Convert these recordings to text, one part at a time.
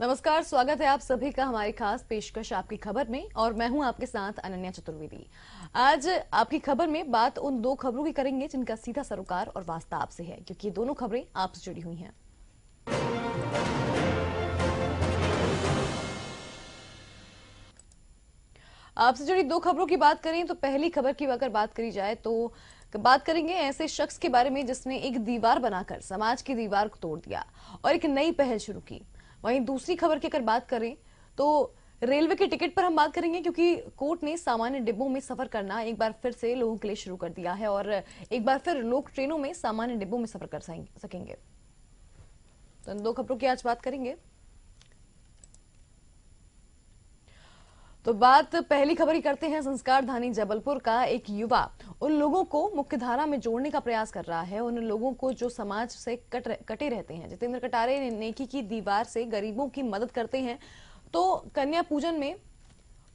नमस्कार, स्वागत है आप सभी का हमारी खास पेशकश आपकी खबर में और मैं हूं आपके साथ अनन्या चतुर्वेदी। आज आपकी खबर में बात उन दो खबरों की करेंगे जिनका सीधा सरोकार और वास्ता आपसे है, क्योंकि ये दोनों खबरें आपसे जुड़ी हुई हैं। आपसे जुड़ी दो खबरों की बात करें तो पहली खबर की अगर बात करी जाए तो बात करेंगे ऐसे शख्स के बारे में जिसने एक दीवार बनाकर समाज की दीवार को तोड़ दिया और एक नई पहल शुरू की। वहीं दूसरी खबर की अगर बात करें तो रेलवे के टिकट पर हम बात करेंगे, क्योंकि कोर्ट ने सामान्य डिब्बों में सफर करना एक बार फिर से लोगों के लिए शुरू कर दिया है और एक बार फिर लोग ट्रेनों में सामान्य डिब्बों में सफर कर सकेंगे। तो इन दो खबरों की आज बात करेंगे। तो बात पहली खबर ही करते हैं। संस्कार धानी जबलपुर का एक युवा उन लोगों को मुख्यधारा में जोड़ने का प्रयास कर रहा है, उन लोगों को जो समाज से कटे रहते हैं। जितेंद्र कटारे नेकी की दीवार से गरीबों की मदद करते हैं, तो कन्या पूजन में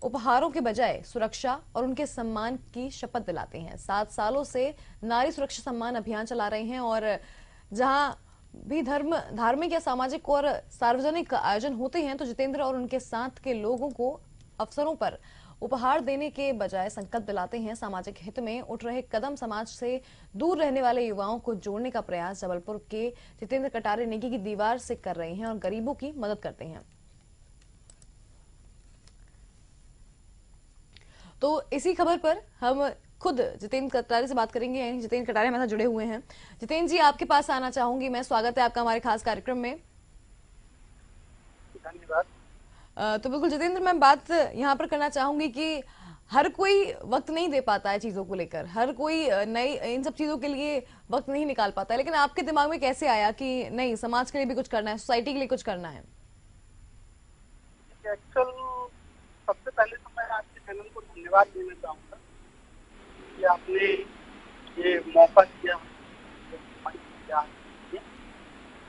उपहारों के बजाय सुरक्षा और उनके सम्मान की शपथ दिलाते हैं। 7 सालों से नारी सुरक्षा सम्मान अभियान चला रहे हैं और जहां भी धार्मिक या सामाजिक और सार्वजनिक आयोजन होते हैं तो जितेंद्र और उनके साथ के लोगों को अवसरों पर उपहार देने के बजाय संकल्प दिलाते हैं। सामाजिक हित में उठ रहे कदम समाज से दूर रहने वाले युवाओं को जोड़ने का प्रयास जबलपुर के जितेंद्र कटारे नेकी की दीवार से कर रहे हैं और गरीबों की मदद करते हैं। तो इसी खबर पर हम खुद जितेंद्र कटारे से बात करेंगे, यानी जितेंद्र कटारे हमारे साथ जुड़े हुए हैं। जितेंद्र जी, आपके पास आना चाहूंगी मैं। स्वागत है आपका हमारे खास कार्यक्रम में। धन्यवाद। तो बिल्कुल जितेंद्र, मैं बात यहाँ पर करना चाहूंगी कि हर कोई वक्त नहीं दे पाता है चीजों को लेकर, हर कोई नई इन सब चीजों के लिए वक्त नहीं निकाल पाता है, लेकिन आपके दिमाग में कैसे आया कि नहीं, समाज के लिए भी कुछ करना है, सोसाइटी के लिए कुछ करना है? एक्चुअल सबसे पहले तो मैं आपके चैनल को धन्यवाद देना चाहूँगा कि आपने ये मौका दिया।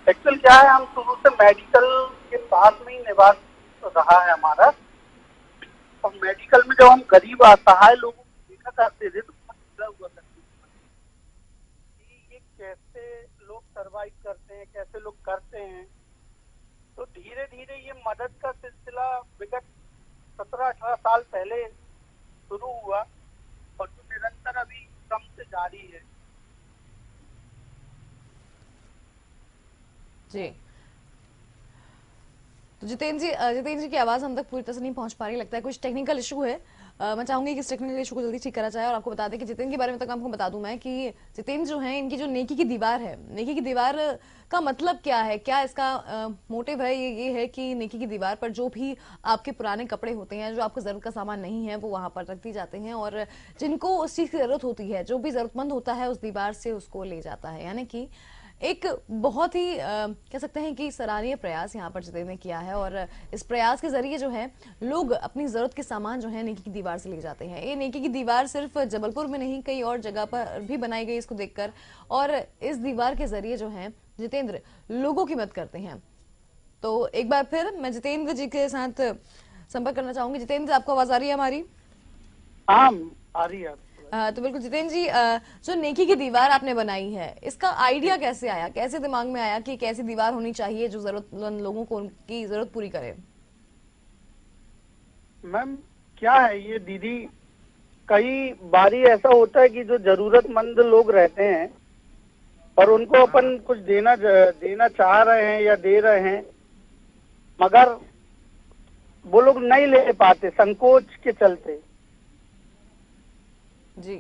एक्चुअल क्या है, हम शुरू से मेडिकल के पास में ही निवास रहा है हमारा, और मेडिकल में जब हम गरीब असहाय लोगों को देखा करते थे तो बहुत बुरा हुआ करते थे कि ये कैसे लोग सरवाइव करते हैं, कैसे लोग करते हैं। तो धीरे धीरे ये मदद का सिलसिला विगत 17-18 साल पहले शुरू हुआ और जो निरंतर अभी क्रम से जारी है। जी, तो जितेंद्र जी की आवाज हम तक पूरी तरह से नहीं पहुंच पा रही, लगता है कुछ टेक्निकल इशू है। मैं चाहूंगी कि इस टेक्निकल इशू को जल्दी ठीक करा जाए और आपको बता दें कि जितेंद्र के बारे में तक आपको बता दूं मैं कि जितेंद्र जो है, इनकी जो नेकी की दीवार है, नेकी की दीवार का मतलब क्या है, क्या इसका मोटिव है? ये है कि नेकी की दीवार पर जो भी आपके पुराने कपड़े होते हैं, जो आपको जरूरत का सामान नहीं है, वो वहां पर रख दी जाते हैं और जिनको उस चीज की जरूरत होती है, जो भी जरूरतमंद होता है, उस दीवार से उसको ले जाता है। यानी कि एक बहुत ही कह सकते हैं कि सराहनीय प्रयास यहाँ पर जितेंद्र ने किया है और इस प्रयास के जरिए जो है लोग अपनी जरूरत के सामान जो है नेकी की दीवार से ले जाते हैं। ये नेकी की दीवार सिर्फ जबलपुर में नहीं, कई और जगह पर भी बनाई गई इसको देखकर, और इस दीवार के जरिए जो है जितेंद्र लोगों की मदद करते हैं। तो एक बार फिर मैं जितेंद्र जी के साथ संपर्क करना चाहूंगी। जितेंद्र, आपको आवाज आ रही है हमारी? हाँ, आ रही है। तो बिल्कुल जितेंद्र जी, जो नेकी की दीवार आपने बनाई है, इसका आइडिया कैसे आया, कैसे दिमाग में आया कि कैसी दीवार होनी चाहिए जो जरूरतमंद लोगों को उनकी जरूरत पूरी करे? मैम, क्या है ये दीदी, कई बारी ऐसा होता है कि जो जरूरतमंद लोग रहते हैं और उनको अपन कुछ देना चाह रहे हैं या दे रहे हैं, मगर वो लोग नहीं ले पाते संकोच के चलते। जी,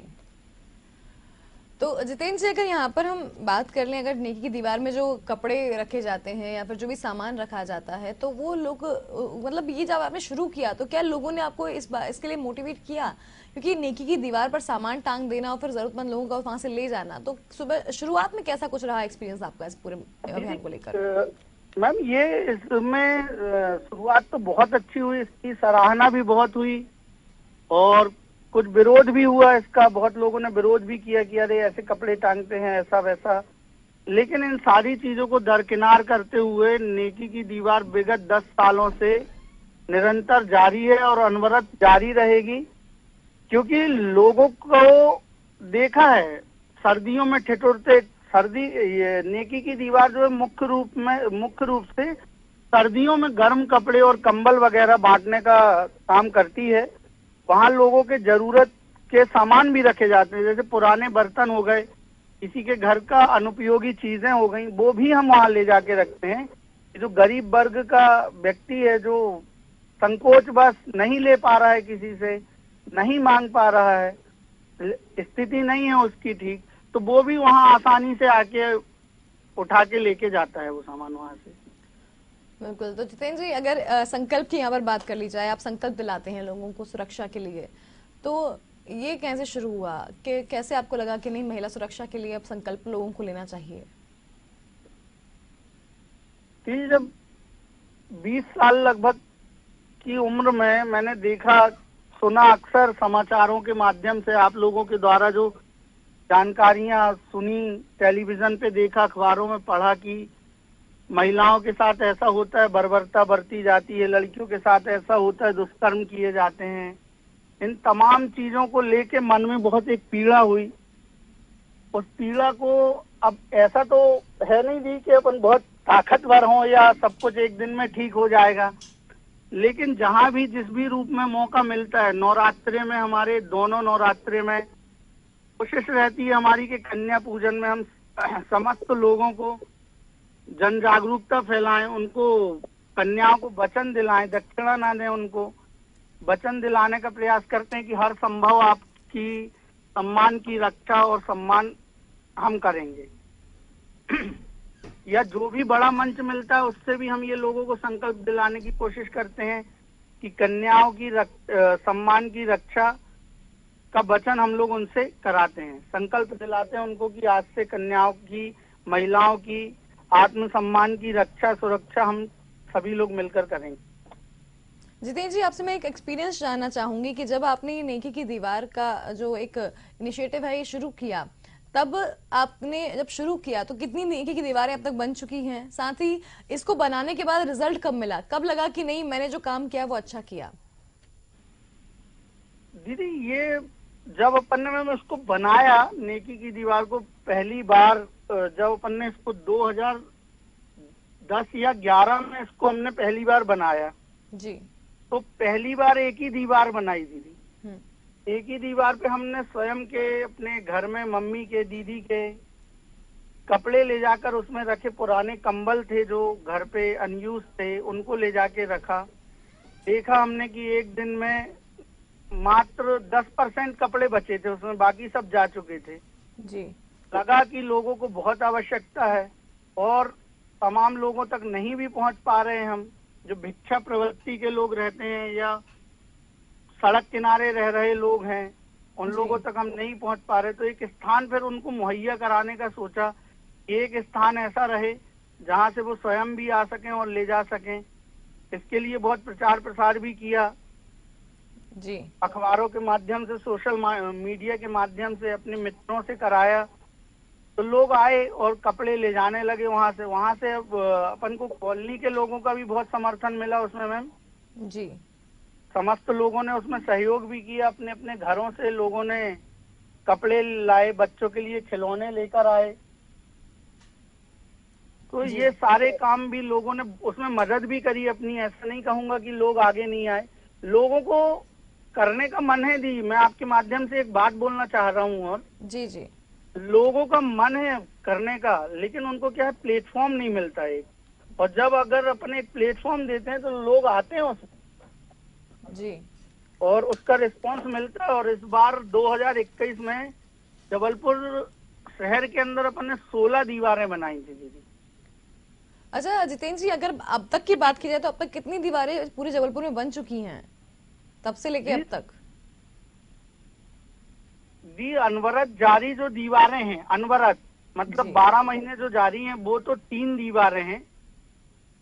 तो जितेंद्र जी, अगर यहाँ पर हम बात कर लें, अगर नेकी की दीवार में जो कपड़े रखे जाते हैं या फिर जो भी सामान रखा जाता है, तो वो लोग मतलब ये जब आपने शुरू किया तो क्या लोगों ने आपको इसके लिए मोटिवेट किया? क्योंकि नेकी की दीवार पर सामान टांग देना और फिर जरूरतमंद लोगों को वहां से ले जाना, तो सुबह शुरुआत में कैसा कुछ रहा एक्सपीरियंस आपका इस पूरे अभियान को लेकर? मैम, ये इसमें शुरुआत तो बहुत अच्छी हुई, इसकी सराहना भी बहुत हुई और कुछ विरोध भी हुआ इसका, बहुत लोगों ने विरोध भी किया कि अरे ऐसे कपड़े टांगते हैं, ऐसा वैसा। लेकिन इन सारी चीजों को दरकिनार करते हुए नेकी की दीवार विगत 10 सालों से निरंतर जारी है और अनवरत जारी रहेगी, क्योंकि लोगों को देखा है सर्दियों में ठिठुरते, ये नेकी की दीवार जो है मुख्य रूप से सर्दियों में गर्म कपड़े और कंबल वगैरह बांटने का काम करती है। वहाँ लोगों के जरूरत के सामान भी रखे जाते हैं, जैसे पुराने बर्तन हो गए, किसी के घर का अनुपयोगी चीजें हो गई, वो भी हम वहाँ ले जाके रखते हैं। जो गरीब वर्ग का व्यक्ति है, जो संकोच बस नहीं ले पा रहा है, किसी से नहीं मांग पा रहा है, स्थिति नहीं है उसकी ठीक, तो वो भी वहाँ आसानी से आके उठा के लेके जाता है वो सामान वहाँ से। बिल्कुल। तो जितेंद्र जी, अगर संकल्प की यहाँ पर बात कर ली जाए, आप संकल्प दिलाते हैं लोगों को सुरक्षा के लिए, तो ये कैसे शुरू हुआ कि कैसे आपको लगा कि नहीं, महिला सुरक्षा के लिए अब संकल्प लोगों को लेना चाहिए? कि जब 20 साल लगभग की उम्र में मैंने देखा सुना, अक्सर समाचारों के माध्यम से आप लोगों के द्वारा जो जानकारियां सुनी, टेलीविजन पे देखा, अखबारों में पढ़ा कि महिलाओं के साथ ऐसा होता है, बर्बरता बरती जाती है, लड़कियों के साथ ऐसा होता है, दुष्कर्म किए जाते हैं, इन तमाम चीजों को लेके मन में बहुत एक पीड़ा हुई। उस पीड़ा को, अब ऐसा तो है नहीं थी कि अपन बहुत ताकतवर हों या सब कुछ एक दिन में ठीक हो जाएगा, लेकिन जहां भी जिस भी रूप में मौका मिलता है, नवरात्रे में, हमारे दोनों नवरात्रे में कोशिश रहती है हमारी कि कन्या पूजन में हम समस्त लोगों को जन जागरूकता फैलाएं, उनको, कन्याओं को वचन दिलाएं, दक्षिणा ना दें, उनको वचन दिलाने का प्रयास करते हैं कि हर संभव आपकी सम्मान की रक्षा और सम्मान हम करेंगे। या जो भी बड़ा मंच मिलता है उससे भी हम ये लोगों को संकल्प दिलाने की कोशिश करते हैं कि कन्याओं की सम्मान की रक्षा का वचन हम लोग उनसे कराते हैं, संकल्प दिलाते हैं उनको कि आज से कन्याओं की, महिलाओं की आत्मसम्मान की रक्षा, सुरक्षा हम सभी लोग मिलकर करेंगे। जितेंद्र जी, आपसे मैं एक एक्सपीरियंस जानना चाहूंगी कि जब आपने ये नेकी की दीवार का जो एक इनिशिएटिव है ये शुरू किया, तब आपने जब शुरू किया तो कितनी नेकी की दीवारें अब तक बन चुकी हैं? साथ ही इसको बनाने के बाद रिजल्ट कब मिला, कब लगा कि नहीं, मैंने जो काम किया वो अच्छा किया? दीदी, ये जब अपन ने उसको बनाया, नेकी की दीवार को, पहली बार जब अपन ने इसको 2010 या 11 में इसको हमने पहली बार बनाया जी, तो पहली बार एक ही दीवार बनाई दीदी। एक ही दीवार पे हमने स्वयं के अपने घर में मम्मी के, दीदी के कपड़े ले जाकर उसमें रखे, पुराने कंबल थे जो घर पे अनयूज थे, उनको ले जाके रखा। देखा हमने कि एक दिन में मात्र 10% कपड़े बचे थे उसमें, बाकी सब जा चुके थे। जी, लगा कि लोगों को बहुत आवश्यकता है और तमाम लोगों तक नहीं भी पहुंच पा रहे हैं हम, जो भिक्षा प्रवृत्ति के लोग रहते हैं या सड़क किनारे रह रहे लोग हैं, उन लोगों तक हम नहीं पहुंच पा रहे, तो एक स्थान फिर उनको मुहैया कराने का सोचा कि एक स्थान ऐसा रहे जहां से वो स्वयं भी आ सकें और ले जा सकें। इसके लिए बहुत प्रचार प्रसार भी किया जी, अखबारों के माध्यम से, सोशल मीडिया के माध्यम से, अपने मित्रों से कराया, तो लोग आए और कपड़े ले जाने लगे वहां से। वहां से अपन को कॉलोनी के लोगों का भी बहुत समर्थन मिला उसमें मैम जी, समस्त लोगों ने उसमें सहयोग भी किया, अपने अपने घरों से लोगों ने कपड़े लाए, बच्चों के लिए खिलौने लेकर आए, तो ये सारे काम भी लोगों ने उसमें मदद भी करी अपनी। ऐसा नहीं कहूंगा कि लोग आगे नहीं आए, लोगों को करने का मन है। दी, मैं आपके माध्यम से एक बात बोलना चाह रहा हूँ, और जी, जी, लोगों का मन है करने का, लेकिन उनको क्या है, प्लेटफॉर्म नहीं मिलता है। और जब अगर अपने एक प्लेटफॉर्म देते हैं तो लोग आते हैं उसमें जी, और उसका रिस्पांस मिलता है। और इस बार 2021 में जबलपुर शहर के अंदर अपन ने 16 दीवारें बनाई थी दीदी। अच्छा जितेंद्र जी, अगर अब तक की बात की जाए तो अब तक कितनी दीवारें पूरे जबलपुर में बन चुकी हैं तब से लेके अब तक? दी, अनवरत जारी जो दीवारें हैं, अनवरत मतलब 12 महीने जो जारी हैं, वो तो 3 दीवारें हैं,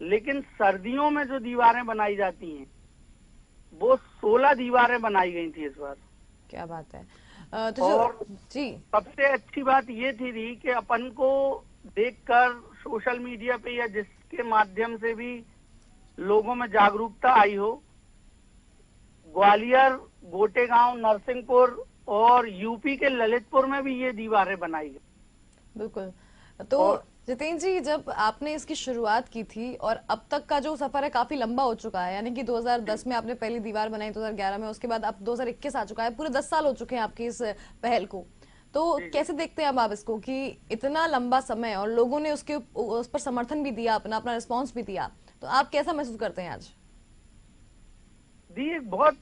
लेकिन सर्दियों में जो दीवारें बनाई जाती हैं वो 16 दीवारें बनाई गई थी इस बार। क्या बात है। और जी, सबसे अच्छी बात ये थी कि अपन को देखकर सोशल मीडिया पे या जिसके माध्यम से भी लोगों में जागरूकता आई हो, ग्वालियर, गोटेगांव, नरसिंहपुर और यूपी के ललितपुर में भी ये दीवारें बनाई गई। बिल्कुल। तो और जितेंद्र जी, जब आपने इसकी शुरुआत की थी और अब तक का जो सफर है काफी लंबा हो चुका है, यानी कि 2010 में आपने पहली दीवार बनाई, 2011 में, उसके बाद अब 2021 आ चुका है, पूरे 10 साल हो चुके हैं आपकी इस पहल को। तो जी जी। कैसे देखते हैं अब आप इसको कि इतना लंबा समय और लोगों ने उस पर समर्थन भी दिया, अपना अपना रिस्पॉन्स भी दिया, तो आप कैसा महसूस करते हैं आज? दी एक बहुत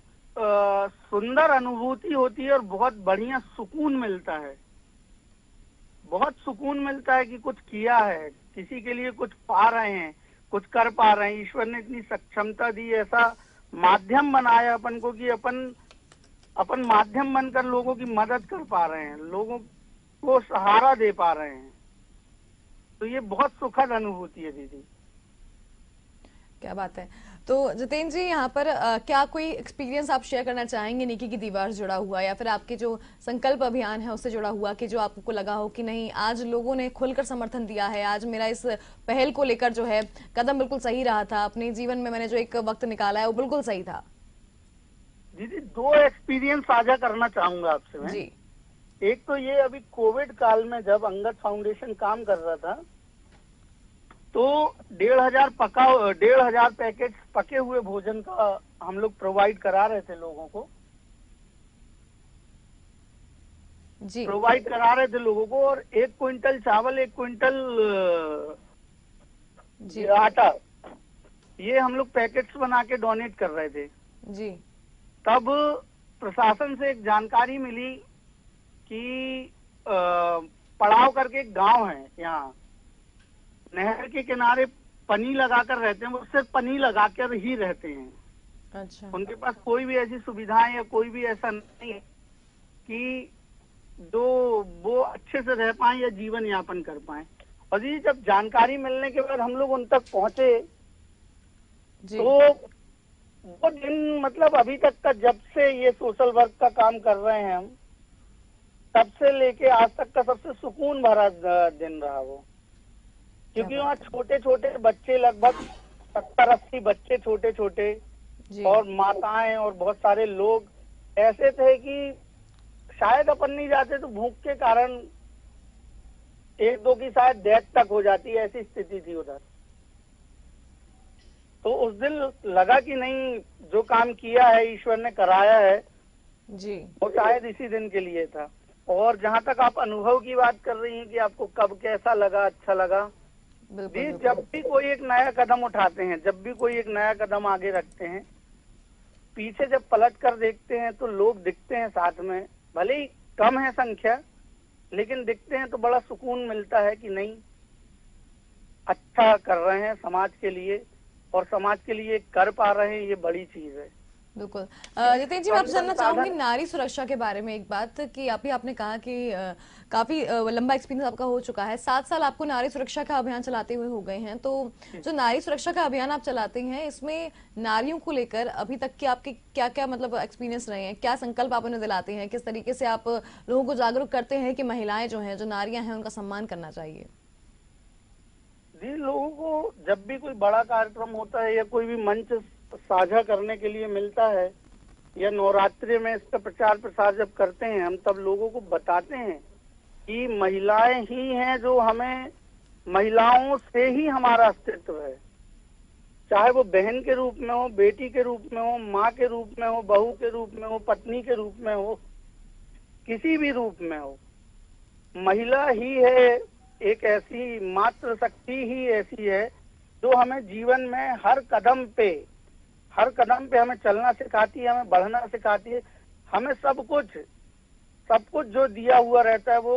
सुंदर अनुभूति होती है और बहुत बढ़िया सुकून मिलता है। बहुत सुकून मिलता है कि कुछ किया है, किसी के लिए कुछ पा रहे हैं, कुछ कर पा रहे हैं। ईश्वर ने इतनी सक्षमता दी, ऐसा माध्यम बनाया अपन को कि अपन अपन माध्यम बनकर लोगों की मदद कर पा रहे हैं, लोगों को सहारा दे पा रहे हैं। तो ये बहुत सुखद अनुभूति है दीदी। क्या बात है। तो जितेंद्र जी, यहाँ पर क्या कोई एक्सपीरियंस आप शेयर करना चाहेंगे नेकी की दीवार से जुड़ा हुआ, या फिर आपके जो संकल्प अभियान है उससे जुड़ा हुआ, कि जो आपको लगा हो कि नहीं, आज लोगों ने खुलकर समर्थन दिया है, आज मेरा इस पहल को लेकर जो है कदम बिल्कुल सही रहा था, अपने जीवन में मैंने जो एक वक्त निकाला है वो बिल्कुल सही था? दीदी दो एक्सपीरियंस साझा करना चाहूंगा आपसे मैं। जी एक तो ये, अभी कोविड काल में जब अंगद फाउंडेशन काम कर रहा था, तो 1,500 पैकेट पके हुए भोजन का हम लोग प्रोवाइड करा रहे थे लोगों को। जी और 1 क्विंटल चावल, 1 क्विंटल जी आटा, ये हम लोग पैकेट्स बना के डोनेट कर रहे थे। जी तब प्रशासन से एक जानकारी मिली कि पड़ाव करके एक गांव है, यहाँ नहर के किनारे पनी लगाकर रहते हैं। वो सिर्फ पनी लगाकर ही रहते हैं। अच्छा। उनके पास कोई भी ऐसी सुविधाएं या कोई भी ऐसा नहीं है कि जो वो अच्छे से रह पाए या जीवन यापन कर पाए। और ये जब जानकारी मिलने के बाद हम लोग उन तक पहुंचे, जी तो वो दिन, मतलब अभी तक का, जब से ये सोशल वर्क का काम कर रहे हैं हम, तब से लेके आज तक का सबसे सुकून भरा दिन रहा वो। क्योंकि वहाँ छोटे छोटे बच्चे, लगभग 70-80 बच्चे छोटे छोटे, जी और माताएं और बहुत सारे लोग ऐसे थे कि शायद अपन नहीं जाते तो भूख के कारण एक दो की शायद डेथ तक हो जाती है, ऐसी स्थिति थी उधर। तो उस दिन लगा कि नहीं, जो काम किया है ईश्वर ने कराया है, जी वो शायद इसी दिन के लिए था। और जहाँ तक आप अनुभव की बात कर रही हैं कि आपको कब कैसा लगा, अच्छा लगा, बिल्कुल जी, बिल्कुल। जब भी कोई एक नया कदम उठाते हैं, जब भी कोई एक नया कदम आगे रखते हैं, पीछे जब पलट कर देखते हैं तो लोग दिखते हैं साथ में, भले ही कम है संख्या, लेकिन दिखते हैं तो बड़ा सुकून मिलता है कि नहीं, अच्छा कर रहे हैं समाज के लिए, और समाज के लिए कर पा रहे हैं, ये बड़ी चीज है। बिल्कुल। जितेंद्र जी, मैं आपसे जानना चाहूंगी नारी सुरक्षा के बारे में एक बात, कि आपने कहा कि काफी लंबा एक्सपीरियंस आपका हो चुका है, 7 साल आपको नारी सुरक्षा का अभियान चलाते हुए हो गए हैं। तो जो नारी सुरक्षा का अभियान आप चलाते हैं, इसमें नारियों को लेकर अभी तक के आपके क्या क्या मतलब एक्सपीरियंस रहे हैं, क्या संकल्प आप उन्हें दिलाते हैं, किस तरीके से आप लोगों को जागरूक करते हैं कि महिलाएं जो हैं, जो नारियां हैं, उनका सम्मान करना चाहिए? जी, लोगों को जब भी कोई बड़ा कार्यक्रम होता है या कोई भी मंच साझा करने के लिए मिलता है, या नवरात्रि में इसका प्रचार प्रसार जब करते हैं हम, तब लोगों को बताते हैं कि महिलाएं ही हैं जो हमें, महिलाओं से ही हमारा अस्तित्व है। चाहे वो बहन के रूप में हो, बेटी के रूप में हो, माँ के रूप में हो, बहू के रूप में हो, पत्नी के रूप में हो, किसी भी रूप में हो, महिला ही है एक ऐसी मात्र शक्ति ही ऐसी है जो हमें जीवन में हर कदम पे हमें चलना सिखाती है, हमें बढ़ना सिखाती है। हमें सब कुछ जो दिया हुआ रहता है वो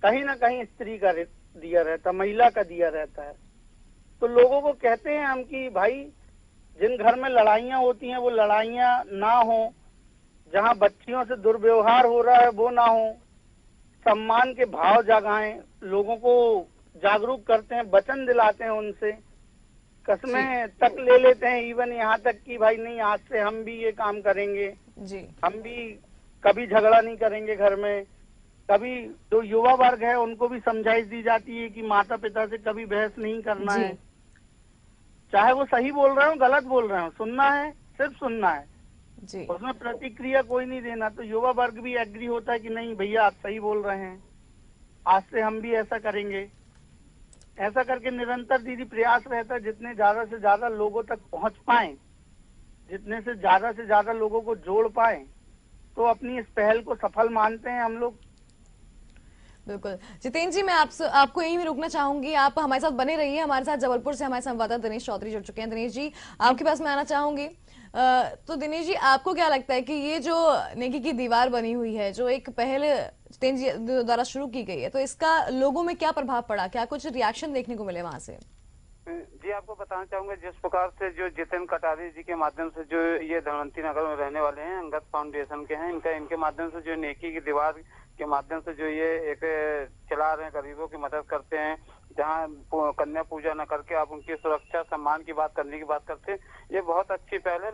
कहीं ना कहीं स्त्री का दिया रहता है, महिला का दिया रहता है। तो लोगों को कहते हैं हम कि भाई, जिन घर में लड़ाइयाँ होती हैं वो लड़ाइयाँ ना हो, जहाँ बच्चियों से दुर्व्यवहार हो रहा है वो ना हो, सम्मान के भाव जगाएं, लोगों को जागरूक करते हैं, वचन दिलाते हैं, उनसे कस्में तक ले लेते हैं, इवन यहाँ तक कि भाई नहीं, आज से हम भी ये काम करेंगे, जी हम भी कभी झगड़ा नहीं करेंगे घर में। कभी जो युवा वर्ग है उनको भी समझाइश दी जाती है कि माता पिता से कभी बहस नहीं करना जी है, चाहे वो सही बोल रहे हो गलत बोल रहे हो, सुनना है, सिर्फ सुनना है, जी उसमें प्रतिक्रिया कोई नहीं देना। तो युवा वर्ग भी एग्री होता है कि नहीं भैया, आप सही बोल रहे हैं, आज से हम भी ऐसा करेंगे। ऐसा करके निरंतर दीदी प्रयास रहता है, जितने ज्यादा से ज्यादा लोगों तक पहुंच पाए, जितने से ज्यादा लोगों को जोड़ पाए, तो अपनी इस पहल को सफल मानते हैं हम लोग। बिल्कुल जितेंद्र जी, मैं आपको यहीं में रुकना चाहूंगी। आप हमारे साथ बने रहिए। हमारे साथ जबलपुर से हमारे संवाददाता दिनेश चौधरी जुड़ चुके हैं। दिनेश जी, आपके पास मैं आना चाहूंगी। तो दिनेश जी, आपको क्या लगता है कि ये जो नेकी की दीवार बनी हुई है, जो एक पहल जितेंद्र जी द्वारा शुरू की गई है, तो इसका लोगों में क्या प्रभाव पड़ा? क्या कुछ रिएक्शन देखने को मिले वहां से? जी, आपको बताना चाहूंगा, जिस प्रकार से जो जितिन कटारिया जी के माध्यम से जो ये धनवंती नगर में रहने वाले हैं, अंगद फाउंडेशन के हैं, इनके माध्यम से जो नेकी की दीवार के माध्यम से जो ये एक चला रहे हैं, गरीबों की मदद करते हैं, जहाँ कन्या पूजा न करके आप उनकी सुरक्षा सम्मान की बात करने की बात करते हैं। ये बहुत अच्छी पहल है।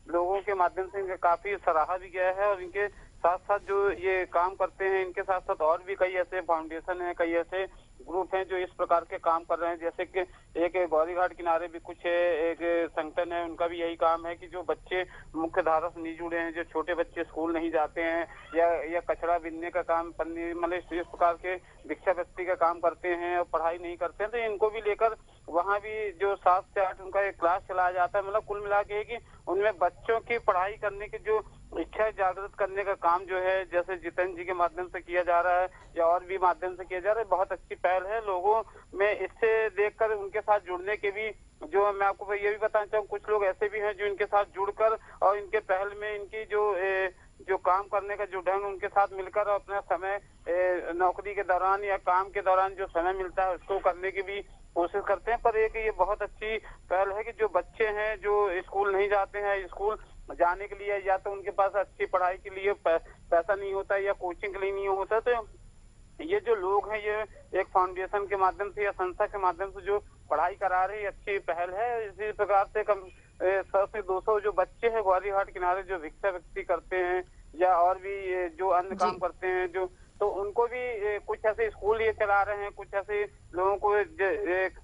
लोगों के माध्यम से इनका काफी सराहा भी गया है, और इनके साथ साथ जो ये काम करते हैं, इनके साथ साथ और भी कई ऐसे फाउंडेशन है, कई ऐसे ग्रुप हैं जो इस प्रकार के काम कर रहे हैं। जैसे कि एक गौरी घाट किनारे भी कुछ एक संगठन है, उनका भी यही काम है कि जो बच्चे मुख्य धारा से नहीं जुड़े हैं, जो छोटे बच्चे स्कूल नहीं जाते हैं, या कचरा बीनने का काम, पन्नी मतलब इस प्रकार के भिक्षावृत्ति का काम करते हैं और पढ़ाई नहीं करते हैं, तो इनको भी लेकर वहाँ भी जो 7 से 8 उनका एक क्लास चलाया जाता है। मतलब कुल मिला के कि उनमें बच्चों की पढ़ाई करने की जो इच्छा जागृत करने का काम जो है, जैसे जितेंद्र जी के माध्यम से किया जा रहा है या और भी माध्यम से किया जा रहा है, बहुत अच्छी पहल है। लोगों में इससे देखकर उनके साथ जुड़ने के भी, जो मैं आपको ये भी बताना चाहूँ, कुछ लोग ऐसे भी हैं जो इनके साथ जुड़कर और इनके पहल में इनकी जो काम करने का जो ढंग, उनके साथ मिलकर अपना समय नौकरी के दौरान या काम के दौरान जो समय मिलता है उसको करने की भी कोशिश करते हैं। पर एक ये बहुत अच्छी पहल है कि जो बच्चे हैं जो स्कूल नहीं जाते हैं, स्कूल जाने के लिए या तो उनके पास अच्छी पढ़ाई के लिए पैसा नहीं होता या कोचिंग के लिए नहीं होता, तो ये जो लोग हैं, ये एक फाउंडेशन के माध्यम से या संस्था के माध्यम से जो पढ़ाई करा रही, अच्छी पहल है। इसी प्रकार से 100 से 200 जो बच्चे हैं ग्वारी घाट किनारे जो भिक्षावृत्ति करते हैं या और भी जो अन्य काम करते हैं, जो तो उनको भी कुछ ऐसे स्कूल ये चला रहे हैं, कुछ ऐसे लोगों को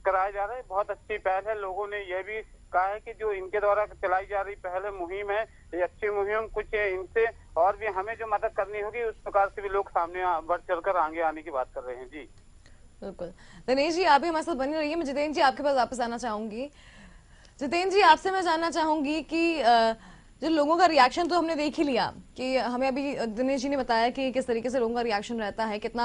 कराया जा रहा है। बहुत अच्छी पहल है। लोगों ने यह भी कहा है कि जो इनके द्वारा चलाई जा रही पहल मुहिम है, ये अच्छी मुहिम, कुछ इनसे और भी हमें जो मदद करनी होगी उस प्रकार से भी लोग सामने बढ़ चढ़कर आगे आने की बात कर रहे हैं। जी बिल्कुल। दिनेश जी, आप भी हमारे साथ बने रहिए। मैं जितेंद्र जी आपके पास वापस आना चाहूंगी। जितेंद्र जी, आपसे मैं जानना चाहूंगी कि जो लोगों का रिएक्शन तो हमने देख ही लिया कि हमें अभी दिनेश जी ने बताया कि किस तरीके से लोगों का रिएक्शन रहता है, कितना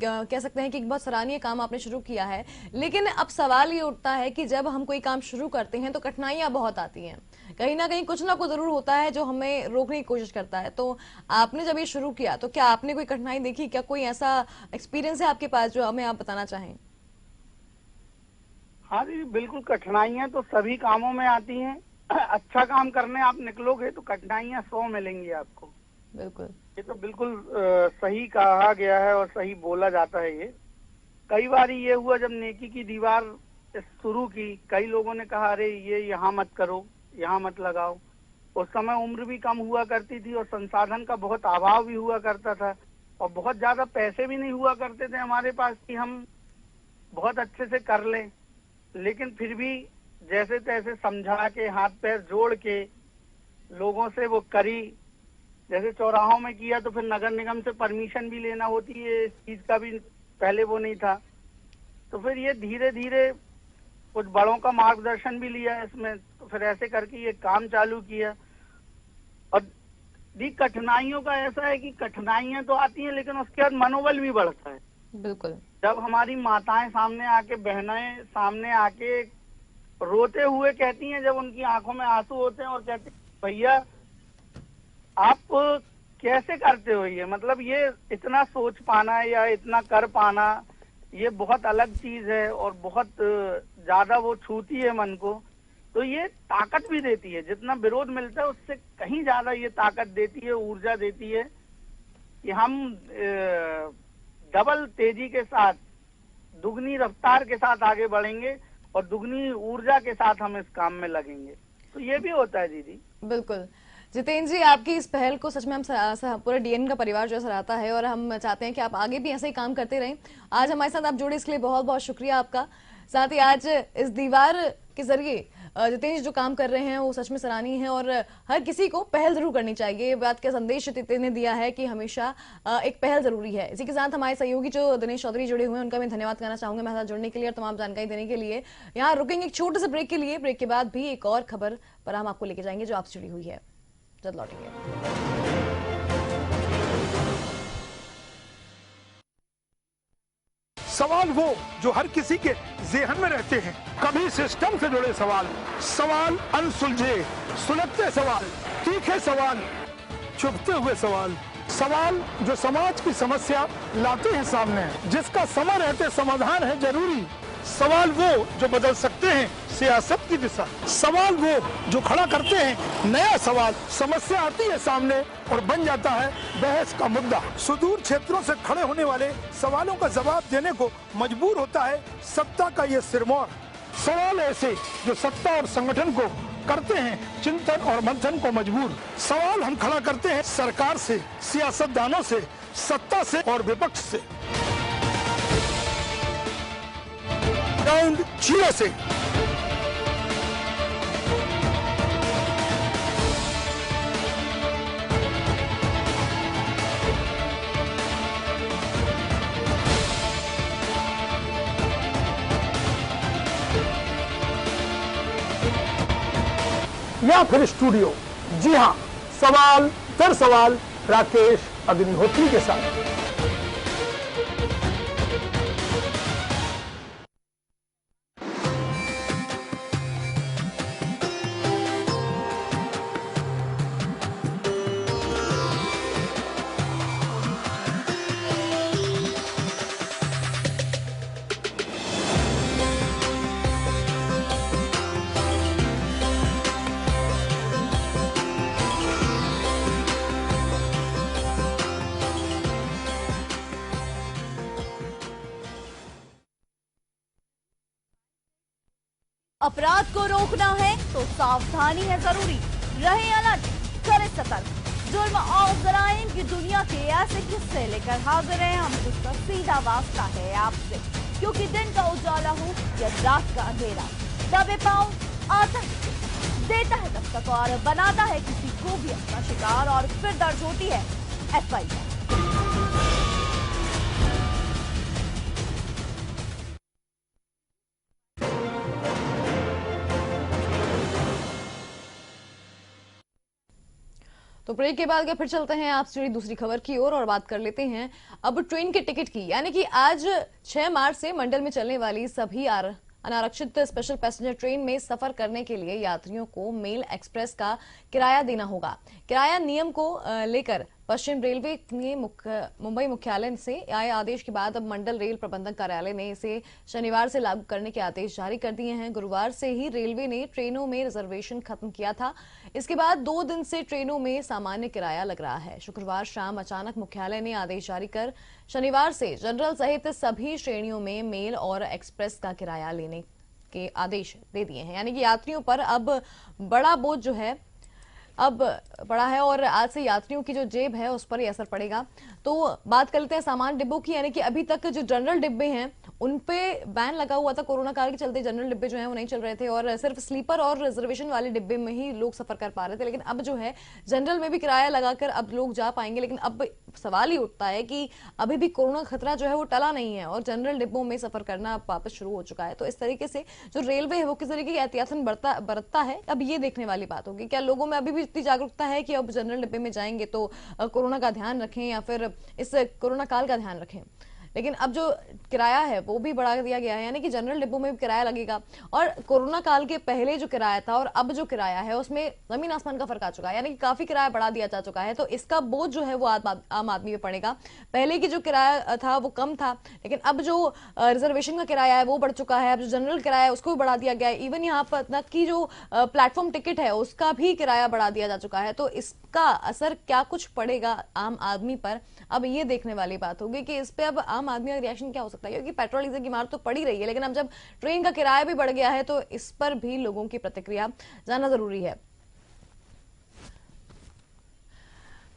कह सकते हैं कि एक बहुत सराहनीय काम आपने शुरू किया है। लेकिन अब सवाल ये उठता है कि जब हम कोई काम शुरू करते हैं तो कठिनाइयां बहुत आती हैं, कहीं ना कुछ जरूर होता है जो हमें रोकने की कोशिश करता है। तो आपने जब ये शुरू किया तो क्या आपने कोई कठिनाई देखी? क्या कोई ऐसा एक्सपीरियंस है आपके पास जो हमें आप बताना चाहें? हाँ दीदी, बिल्कुल कठिनाइयां तो सभी कामों में आती हैं। अच्छा काम करने आप निकलोगे तो कठिनाइयां 100 मिलेंगी आपको। बिल्कुल, ये तो बिल्कुल सही कहा गया है और सही बोला जाता है। ये कई बार ये हुआ जब नेकी की दीवार शुरू की, कई लोगों ने कहा अरे ये यहाँ मत करो, यहाँ मत लगाओ। उस समय उम्र भी कम हुआ करती थी और संसाधन का बहुत अभाव भी हुआ करता था, और बहुत ज्यादा पैसे भी नहीं हुआ करते थे हमारे पास कि हम बहुत अच्छे से कर लें। लेकिन फिर भी जैसे तैसे समझा के, हाथ पैर जोड़ के लोगों से वो करी। जैसे चौराहों में किया तो फिर नगर निगम से परमिशन भी लेना होती है, इस चीज का भी पहले वो नहीं था। तो फिर ये धीरे धीरे कुछ बड़ों का मार्गदर्शन भी लिया इसमें, तो फिर ऐसे करके ये काम चालू किया। और दी कठिनाइयों का ऐसा है कि कठिनाइयां तो आती हैं लेकिन उसके बाद मनोबल भी बढ़ता है। बिल्कुल। जब हमारी माताएं सामने आके, बहनें सामने आके रोते हुए कहती हैं, जब उनकी आंखों में आंसू होते हैं और कहती हैं भैया आप कैसे करते हो ये, मतलब ये इतना सोच पाना या इतना कर पाना ये बहुत अलग चीज है और बहुत ज्यादा वो छूती है मन को। तो ये ताकत भी देती है, जितना विरोध मिलता है उससे कहीं ज्यादा ये ताकत देती है, ऊर्जा देती है कि हम डबल तेजी के साथ, दुगनी रफ्तार के साथ आगे बढ़ेंगे और दुगनी ऊर्जा के साथ हम इस काम में लगेंगे। तो ये भी होता है दीदी। बिल्कुल। जितेंद्र जी, आपकी इस पहल को सच में हम पूरा डीएन का परिवार जो सराहता है, और हम चाहते हैं कि आप आगे भी ऐसे ही काम करते रहें। आज हमारे साथ आप जुड़े इसके लिए बहुत बहुत शुक्रिया आपका। साथ ही आज इस दीवार के जरिए जितेंद्र जो काम कर रहे हैं वो सच में सराहनीय है और हर किसी को पहल जरूर करनी चाहिए। ये बात का संदेश जितेंद्र ने दिया है कि हमेशा एक पहल जरूरी है। इसी के साथ हमारे सहयोगी जो दिनेश चौधरी जुड़े हुए हैं उनका मैं धन्यवाद करना चाहूंगा मेरे साथ जुड़ने के लिए और तमाम जानकारी देने के लिए। यहाँ रुकेंगे एक छोटे से ब्रेक के लिए, ब्रेक के बाद भी एक और खबर पर हम आपको लेके जाएंगे जो आपसे जुड़ी हुई है। जल्द लौटेंगे। सवाल वो जो हर किसी के जेहन में रहते हैं, कभी सिस्टम से जुड़े सवाल, सवाल अनसुलझे, सुलझते सवाल, तीखे सवाल, चुभते हुए सवाल, सवाल जो समाज की समस्या लाते हैं सामने, जिसका समय रहते समाधान है जरूरी, सवाल वो जो बदल सकते हैं सियासत की दिशा, सवाल वो जो खड़ा करते हैं नया सवाल, समस्या आती है सामने और बन जाता है बहस का मुद्दा। सुदूर क्षेत्रों से खड़े होने वाले सवालों का जवाब देने को मजबूर होता है सत्ता का ये सिरमौर। सवाल ऐसे जो सत्ता और संगठन को करते हैं चिंतन और मंथन को मजबूर। सवाल हम खड़ा करते हैं सरकार से, सियासतदानों से, सत्ता से और विपक्ष से, ग्राउंड जीरो से। या फिर स्टूडियो, जी हाँ, सवाल दर सवाल राकेश अग्निहोत्री के साथ। अपराध को रोकना है तो सावधानी है जरूरी। रहे अलर्ट, करें सतर्क। जुर्म और जराइम की दुनिया के ऐसे किस्से लेकर हाजिर हैं हम, जिसका सीधा वास्ता है आपसे, क्योंकि दिन का उजाला हो या रात का अंधेरा, दबे पांव आतंक देता है दस्तक और बनाता है किसी को भी अपना शिकार, और फिर दर्ज होती है FIR। तो ब्रेक के बाद फिर चलते हैं आपसे जुड़ी दूसरी खबर की ओर और बात कर लेते हैं अब ट्रेन के टिकट की। यानी कि आज 6 मार्च से मंडल में चलने वाली सभी अनारक्षित स्पेशल पैसेंजर ट्रेन में सफर करने के लिए यात्रियों को मेल एक्सप्रेस का किराया देना होगा। किराया नियम को लेकर पश्चिम रेलवे ने मुंबई मुख्यालय से आए आदेश के बाद अब मंडल रेल प्रबंधक कार्यालय ने इसे शनिवार से लागू करने के आदेश जारी कर दिए हैं। गुरुवार से ही रेलवे ने ट्रेनों में रिजर्वेशन खत्म किया था। इसके बाद 2 दिन से ट्रेनों में सामान्य किराया लग रहा है। शुक्रवार शाम अचानक मुख्यालय ने आदेश जारी कर शनिवार से जनरल सहित सभी श्रेणियों में मेल और एक्सप्रेस का किराया लेने के आदेश दे दिए हैं। यानी कि यात्रियों पर अब बड़ा बोझ जो है अब पड़ा है और आज से यात्रियों की जो जेब है उस पर ही असर पड़ेगा। तो बात कर लेते हैं सामान्य डिब्बों की। यानी कि अभी तक जो जनरल डिब्बे हैं उन पे बैन लगा हुआ था। कोरोना काल के चलते जनरल डिब्बे जो हैं वो नहीं चल रहे थे और सिर्फ स्लीपर और रिजर्वेशन वाले डिब्बे में ही लोग सफर कर पा रहे थे। लेकिन अब जो है जनरल में भी किराया लगाकर अब लोग जा पाएंगे। लेकिन अब सवाल ही उठता है कि अभी भी कोरोना खतरा जो है वो टला नहीं है और जनरल डिब्बों में सफर करना वापस शुरू हो चुका है। तो इस तरीके से जो रेलवे है वो किस तरीके की एहतियातन बरतता है, अब ये देखने वाली बात होगी। क्या लोगों में अभी भी इतनी जागरूकता है कि अब जनरल डिब्बे में जाएंगे तो कोरोना का ध्यान रखें या फिर इस कोरोना काल का ध्यान रखें। लेकिन अब जो किराया है वो भी बढ़ा दिया गया है। यानी कि जनरल डिब्बों में भी किराया लगेगा और कोरोना काल के पहले जो किराया था और अब जो किराया है उसमें जमीन आसमान का फर्क आ चुका है। यानी कि काफी किराया बढ़ा दिया जा चुका है। तो इसका बोझ जो है वो आम आदमी पे पड़ेगा। पहले की जो किराया था वो कम था, लेकिन अब जो रिजर्वेशन का किराया है वो बढ़ चुका है। अब जो जनरल किराया है उसको भी बढ़ा दिया गया है। इवन यहाँ पर तक की जो प्लेटफॉर्म टिकट है उसका भी किराया बढ़ा दिया जा चुका है। तो इसका असर क्या कुछ पड़ेगा आम आदमी पर, अब ये देखने वाली बात होगी कि इस पे अब आम आदमी का रिएक्शन क्या हो सकता है। क्योंकि पेट्रोल डीजल की मार तो पड़ी रही है, लेकिन अब जब ट्रेन का किराया भी बढ़ गया है तो इस पर भी लोगों की प्रतिक्रिया जानना जरूरी है।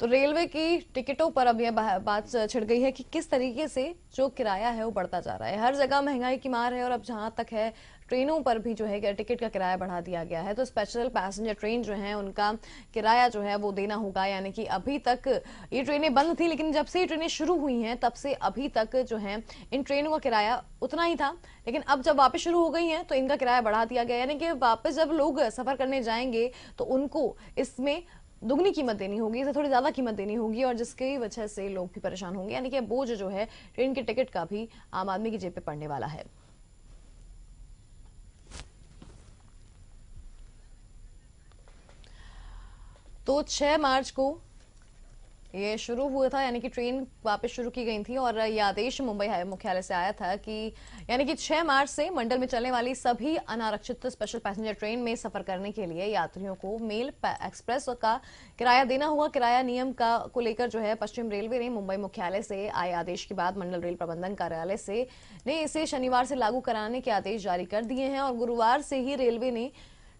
तो रेलवे की टिकटों पर अब यह बात छिड़ गई है कि किस तरीके से जो किराया है वो बढ़ता जा रहा है। हर जगह महंगाई की मार है और अब जहां तक है ट्रेनों पर भी जो है टिकट का किराया बढ़ा दिया गया है। तो स्पेशल पैसेंजर ट्रेन जो है उनका किराया जो है वो देना होगा, यानी कि अभी तक ये ट्रेनें बंद थी, लेकिन जब से ये ट्रेनें शुरू हुई हैं तब से अभी तक जो है इन ट्रेनों का किराया उतना ही था, लेकिन अब जब वापस शुरू हो गई हैं तो इनका किराया बढ़ा दिया गया। यानी कि वापस जब लोग सफर करने जाएंगे तो उनको इसमें दुगनी कीमत देनी होगी, इसे थोड़ी ज्यादा कीमत देनी होगी, और जिसकी वजह से लोग भी परेशान होंगे। यानी कि बोझ जो है ट्रेन के टिकट का भी आम आदमी की जेब पे पड़ने वाला है। तो 6 मार्च को ये शुरू हुआ था, यानी कि ट्रेन वापस शुरू की गई थी और ये आदेश मुंबई मुख्यालय से आया था कि यानी कि 6 मार्च से मंडल में चलने वाली सभी अनारक्षित स्पेशल पैसेंजर ट्रेन में सफर करने के लिए यात्रियों को मेल एक्सप्रेस का किराया देना होगा। किराया नियम को लेकर जो है पश्चिम रेलवे ने मुंबई मुख्यालय से आए आदेश के बाद मंडल रेल प्रबंधन कार्यालय से ने इसे शनिवार से लागू कराने के आदेश जारी कर दिए हैं और गुरुवार से ही रेलवे ने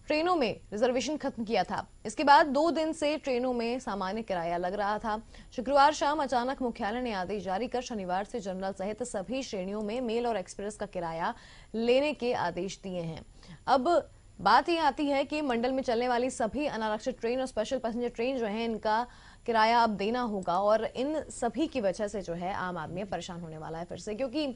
ट्रेनों में रिजर्वेशन खत्म किया था। इसके बाद 2 दिन से ट्रेनों में सामान्य किराया लग रहा था। शुक्रवार शाम अचानक मुख्यालय ने आदेश जारी कर शनिवार से जनरल सहित सभी श्रेणियों में मेल और एक्सप्रेस का किराया लेने के आदेश दिए हैं। अब बात ये आती है कि मंडल में चलने वाली सभी अनारक्षित ट्रेन और स्पेशल पैसेंजर ट्रेन जो है इनका किराया अब देना होगा और इन सभी की वजह से जो है आम आदमी परेशान होने वाला है फिर से, क्योंकि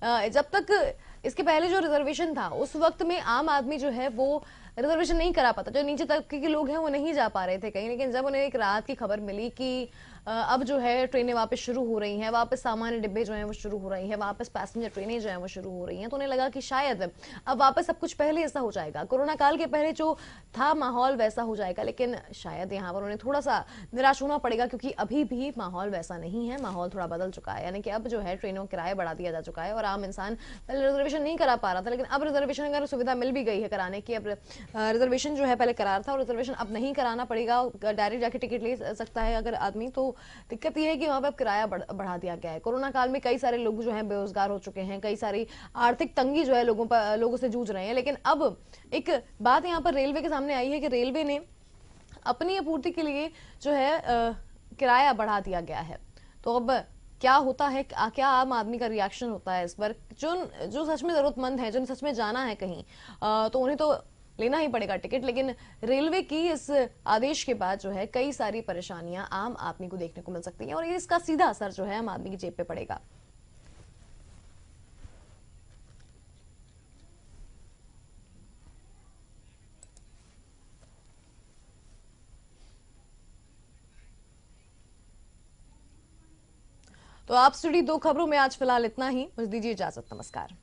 जब तक इसके पहले जो रिजर्वेशन था उस वक्त में आम आदमी जो है वो रिजर्वेशन नहीं करा पाता, जो नीचे तबके के लोग हैं वो नहीं जा पा रहे थे कहीं। लेकिन जब उन्हें एक राहत की खबर मिली कि अब जो है ट्रेनें वापस शुरू हो रही हैं, वापस सामान्य डिब्बे जो हैं वो शुरू हो रही हैं, वापस पैसेंजर ट्रेनें जो हैं वो शुरू हो रही हैं, तो उन्हें लगा कि शायद अब वापस सब कुछ पहले ऐसा हो जाएगा, कोरोना काल के पहले जो था माहौल वैसा हो जाएगा। लेकिन शायद यहाँ पर उन्हें थोड़ा सा निराश होना पड़ेगा, क्योंकि अभी भी माहौल वैसा नहीं है, माहौल थोड़ा बदल चुका है। यानी कि अब जो है ट्रेनों का किराया बढ़ा दिया जा चुका है और आम इंसान पहले रिजर्वेशन नहीं करा पा रहा था, लेकिन अब रिजर्वेशन अगर सुविधा मिल भी गई है कराने की, अब रिजर्वेशन जो है पहले करार था और रिजर्वेशन अब नहीं कराना पड़ेगा, डायरेक्ट जाके टिकट ले सकता है अगर आदमी। तो दिक्कत यह है कि वहां पर किराया बढ़ा दिया गया है। कोरोना काल में कई सारे लोग जो हैं बेरोजगार हो चुके हैं, कई सारी आर्थिक तंगी जो है लोगों से जूझ रहे हैं। लेकिन अब एक बात यहाँ पर रेलवे के सामने आई है कि रेलवे ने अपनी आपूर्ति के लिए जो है किराया बढ़ा दिया गया है। तो अब क्या होता है, क्या आम आदमी का रिएक्शन होता है इस पर? जो सच में जरूरतमंद है, जिन्हें सच में जाना है कहीं, तो उन्हें तो लेना ही पड़ेगा टिकट। लेकिन रेलवे की इस आदेश के बाद जो है कई सारी परेशानियां आम आदमी को देखने को मिल सकती हैं और इसका सीधा असर जो है आम आदमी की जेब पे पड़ेगा। तो आप स्टूडियो 2 खबरों में आज फिलहाल इतना ही। मुझे दीजिए इजाजत, नमस्कार।